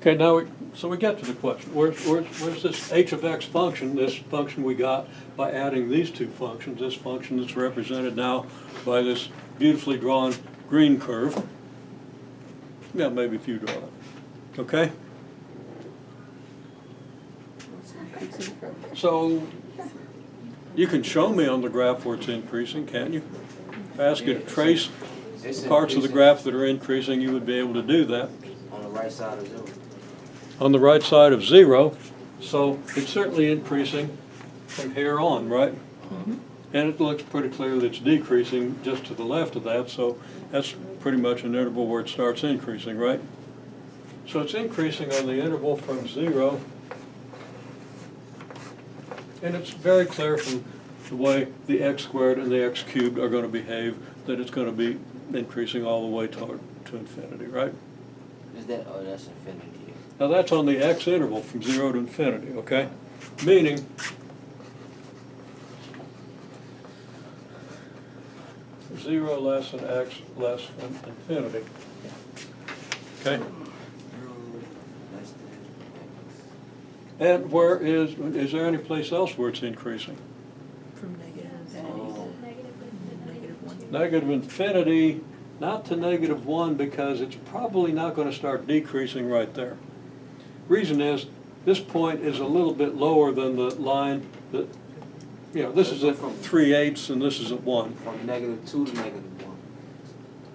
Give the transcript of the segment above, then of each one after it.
Okay, now, so we get to the question, where's this h of x function, this function we got by adding these two functions, this function that's represented now by this beautifully drawn green curve? Yeah, maybe if you draw it, okay? So, you can show me on the graph where it's increasing, can't you? If I ask you to trace parts of the graph that are increasing, you would be able to do that. On the right side of 0. On the right side of 0, so it's certainly increasing from here on, right? Mm-hmm. And it looks pretty clear that it's decreasing just to the left of that, so that's pretty much an interval where it starts increasing, right? So it's increasing on the interval from 0, and it's very clear from the way the x squared and the x cubed are going to behave that it's going to be increasing all the way to infinity, right? Is that, oh, that's infinity. Now that's on the x interval from 0 to infinity, okay? Meaning, zero less than x less than infinity. Okay? Less than x. And where is there any place else where it's increasing? From negative Oh. negative 1. Negative infinity, not to negative 1, because it's probably not going to start decreasing right there. Reason is, this point is a little bit lower than the line that, you know, this is at 3/8 and this is at 1. From -2 to -1.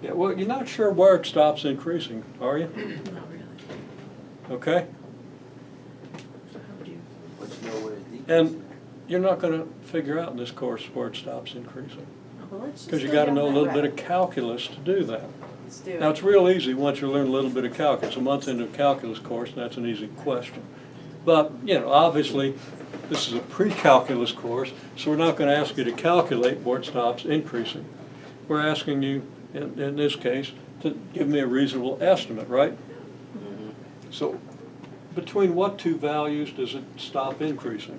Yeah, well, you're not sure where it stops increasing, are you? Not really. Okay? So how would you? But you know where it's decreasing. And you're not going to figure out in this course where it stops increasing. Well, let's just Because you go got to down know a that little bit of route. calculus to do that. Let's do it. Now, it's real easy once you learn a little bit of calculus. A month into a calculus course, and that's an easy question. But, you know, obviously, this is a pre-calculus course, so we're not going to ask you to calculate where it stops increasing. We're asking you, in this case, to give me a reasonable estimate, right? Mhm. So, between what two values does it stop increasing?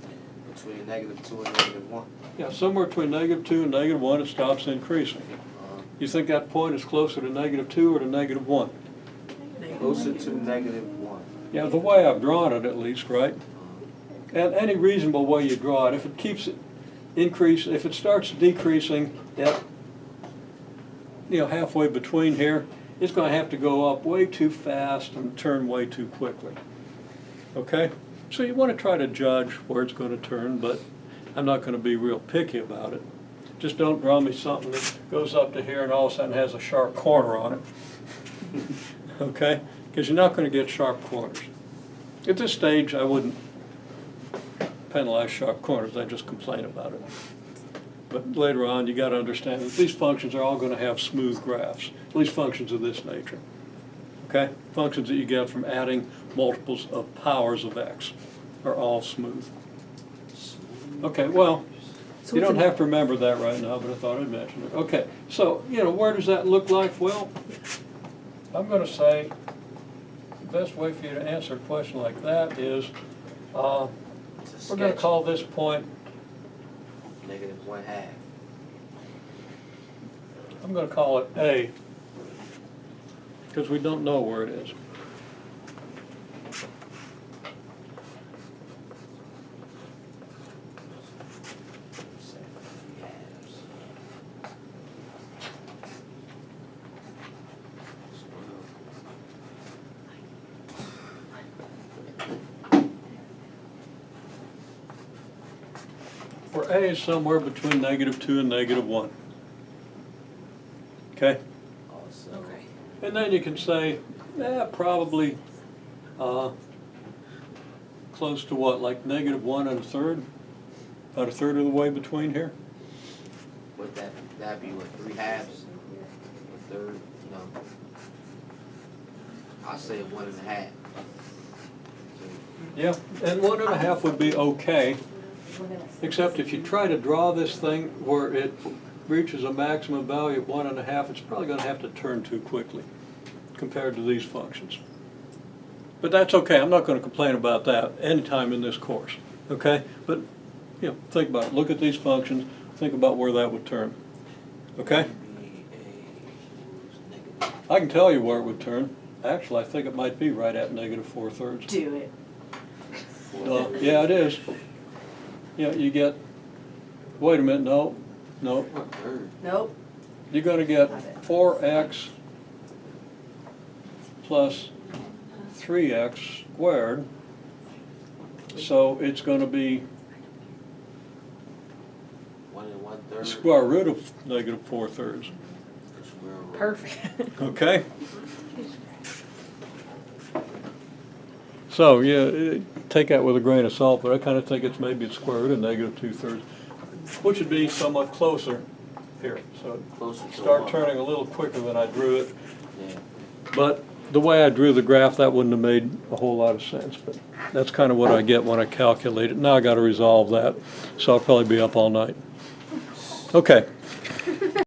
Between -2 and -1. Yeah, somewhere between -2 and -1, it stops increasing. You think that point is closer to -2 or to -1? Closer to -1. Yeah, the way I've drawn it at least, right? And any reasonable way you draw it, if it keeps it if it starts decreasing at, you know, halfway between here, it's going to have to go up way too fast and turn way too quickly. Okay? So you want to try to judge where it's going to turn, but I'm not going to be real picky about it. Just don't draw me something that goes up to here and all of a sudden has a sharp corner on it. Okay? Because you're not going to get sharp corners. At this stage, I wouldn't penalize sharp corners, I just complain about it. But later on, you got to understand that these functions are all going to have smooth graphs, at least functions of this nature. Okay? Functions that you get from adding multiples of powers of x are all smooth. Okay, well, So you what's don't the- have to remember that right now, but I thought I'd mention it. Okay, so, you know, where does that look like? Well, I'm going to say the best way for you to answer a question like that is, It's a we're going to sketch. call this point, -1/2. I'm going to call it A, because we don't know where it is. Where A is somewhere between -2 and -1. Okay? Also, Okay. And then you can say, probably close to what, like -1 1/3? About 1/3 of the way between here? would that'd be what, 3/2? A third? No. I say 1.5. Yeah, and 1.5 would be okay, except if you try to draw this thing where it reaches a maximum value of 1.5, it's probably going to have to turn too quickly compared to these functions. But that's okay, I'm not going to complain about that anytime in this course, okay? But, you know, think about it, look at these functions, think about where that would turn, okay? I can tell you where it would turn. Actually, I think it might be right at negative 4/3. Do it. Yeah, it is. Yeah, you get, wait a minute, no. 1/3. Nope. You're gonna get 4x plus 3x squared. So it's gonna be 1 1/3. square root of negative 4/3. The square root. Perfect. Okay? So, yeah, take that with a grain of salt, but I kind of think it's maybe it's square root of negative 2/3, which would be somewhat closer here. So Closer to start 1. turning a little quicker than I drew it. Yeah. But the way I drew the graph, that wouldn't have made a whole lot of sense. But that's kind of what I get when I calculate it. Now I got to resolve that, so I'll probably be up all night. Okay.